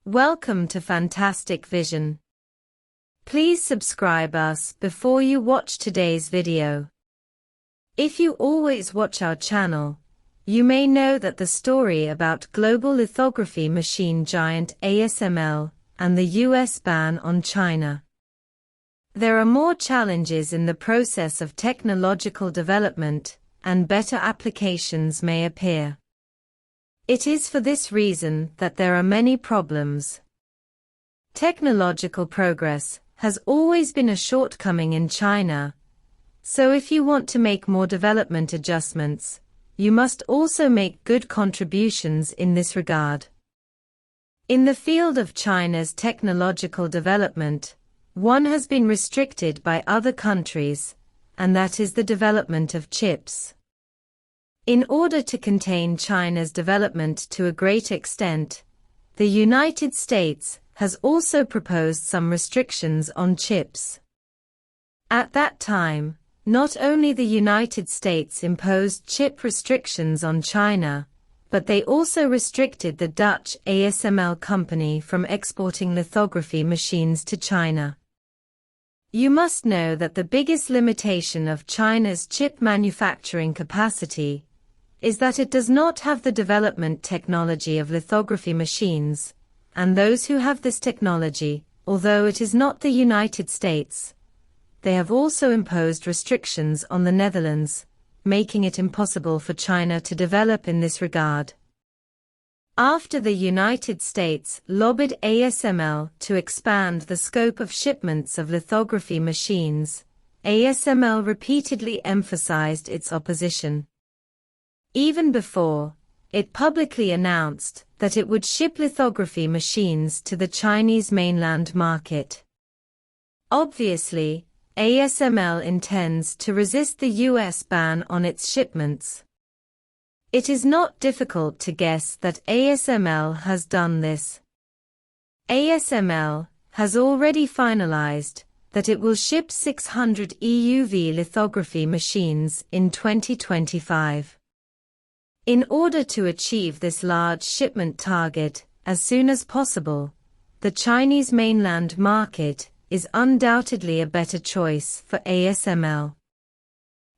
Welcome to Fantastic Vision. Please subscribe us before you watch today's video. If you always watch our channel, you may know that the story about global lithography machine giant ASML and the US ban on China. There are more challenges in the process of technological development, and better applications may appear. It is for this reason that there are many problems. Technological progress has always been a shortcoming in China, so if you want to make more development adjustments, you must also make good contributions in this regard. In the field of China's technological development, one has been restricted by other countries, and that is the development of chips. In order to contain China's development to a great extent, the United States has also proposed some restrictions on chips. At that time, not only the United States imposed chip restrictions on China, but they also restricted the Dutch ASML company from exporting lithography machines to China. You must know that the biggest limitation of China's chip manufacturing capacity is that it does not have the development technology of lithography machines, and those who have this technology, although it is not the United States, they have also imposed restrictions on the Netherlands, making it impossible for China to develop in this regard. After the United States lobbied ASML to expand the scope of shipments of lithography machines, ASML repeatedly emphasized its opposition. Even before, it publicly announced that it would ship lithography machines to the Chinese mainland market. Obviously, ASML intends to resist the US ban on its shipments. It is not difficult to guess that ASML has done this. ASML has already finalized that it will ship 600 EUV lithography machines in 2025. In order to achieve this large shipment target as soon as possible, the Chinese mainland market is undoubtedly a better choice for ASML.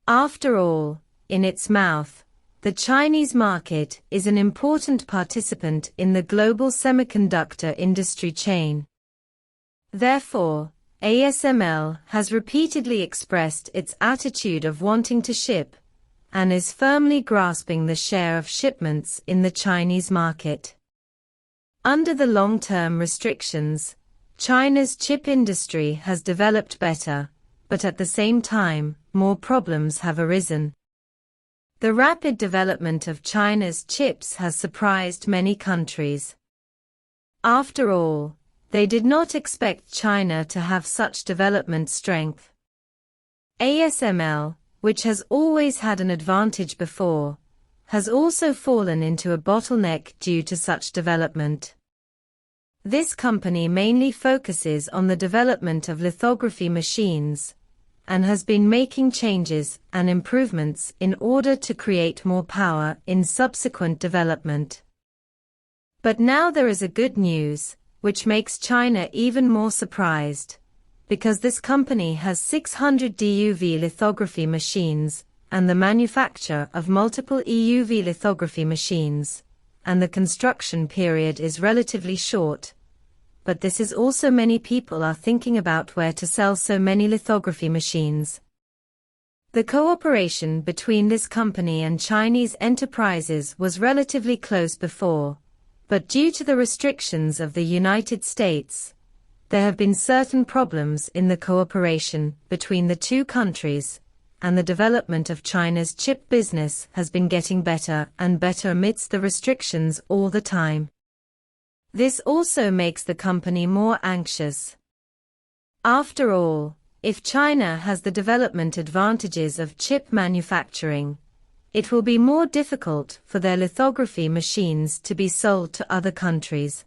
After all, in its mouth, the Chinese market is an important participant in the global semiconductor industry chain. Therefore, ASML has repeatedly expressed its attitude of wanting to ship, and is firmly grasping the share of shipments in the Chinese market. Under the long-term restrictions, China's chip industry has developed better, but at the same time, more problems have arisen. The rapid development of China's chips has surprised many countries. After all, they did not expect China to have such development strength. ASML, which has always had an advantage before, has also fallen into a bottleneck due to such development. This company mainly focuses on the development of lithography machines, and has been making changes and improvements in order to create more power in subsequent development. But now there is a good news, which makes China even more surprised, because this company has 600 DUV lithography machines, and the manufacture of multiple EUV lithography machines, and the construction period is relatively short. But this is also many people are thinking about where to sell so many lithography machines. The cooperation between this company and Chinese enterprises was relatively close before, but due to the restrictions of the United States, there have been certain problems in the cooperation between the two countries, and the development of China's chip business has been getting better and better amidst the restrictions all the time. This also makes the company more anxious. After all, if China has the development advantages of chip manufacturing, it will be more difficult for their lithography machines to be sold to other countries.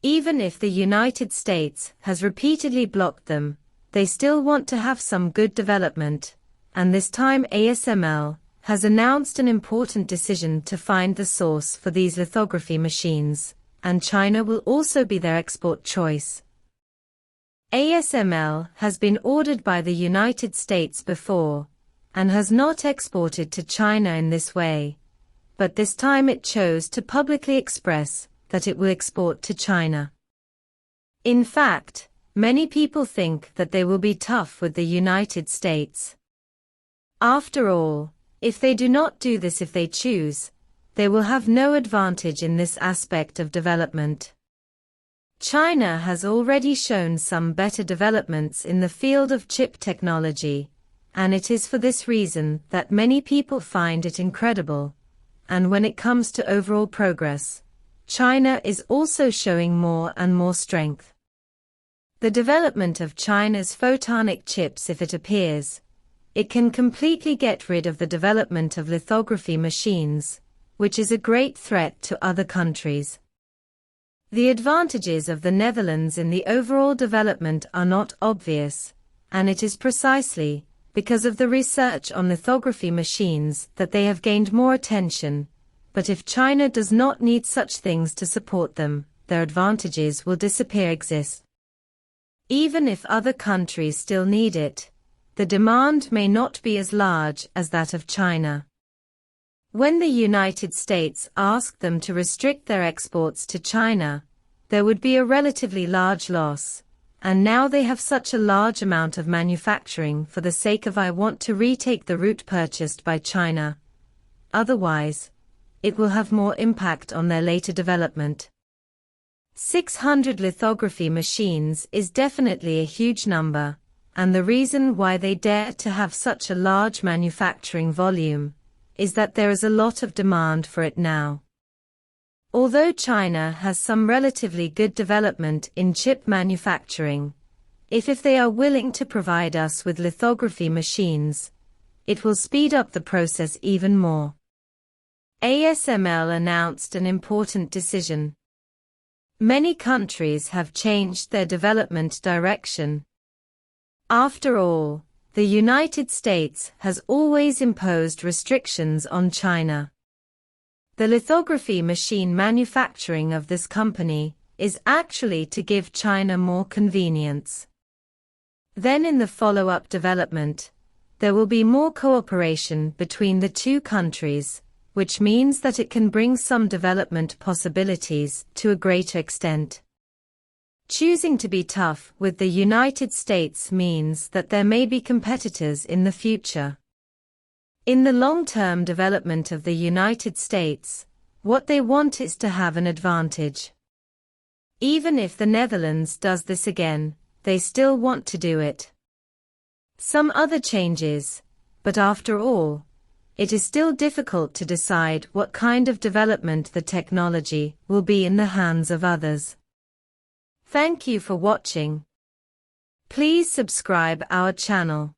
Even if the United States has repeatedly blocked them, they still want to have some good development, and this time ASML has announced an important decision to find the source for these lithography machines, and China will also be their export choice. ASML has been ordered by the United States before, and has not exported to China in this way, but this time it chose to publicly express that it will export to China. In fact, many people think that they will be tough with the United States. After all, if they do not do this if they choose, they will have no advantage in this aspect of development. China has already shown some better developments in the field of chip technology, and it is for this reason that many people find it incredible. And when it comes to overall progress, China is also showing more and more strength. The development of China's photonic chips, if it appears, it can completely get rid of the development of lithography machines, which is a great threat to other countries. The advantages of the Netherlands in the overall development are not obvious, and it is precisely because of the research on lithography machines that they have gained more attention. But if China does not need such things to support them, their advantages will disappear. Even if other countries still need it, the demand may not be as large as that of China. When the United States asked them to restrict their exports to China, there would be a relatively large loss, and now they have such a large amount of manufacturing for the sake of I want to retake the route purchased by China. Otherwise, it will have more impact on their later development. 600 lithography machines is definitely a huge number, and the reason why they dare to have such a large manufacturing volume is that there is a lot of demand for it now. Although China has some relatively good development in chip manufacturing, if they are willing to provide us with lithography machines, it will speed up the process even more. ASML announced an important decision. Many countries have changed their development direction. After all, the United States has always imposed restrictions on China. The lithography machine manufacturing of this company is actually to give China more convenience. Then in the follow-up development, there will be more cooperation between the two countries, which means that it can bring some development possibilities to a greater extent. Choosing to be tough with the United States means that there may be competitors in the future. In the long-term development of the United States, what they want is to have an advantage. Even if the Netherlands does this again, they still want to do it. Some other changes, but after all, it is still difficult to decide what kind of development the technology will be in the hands of others. Thank you for watching. Please subscribe our channel.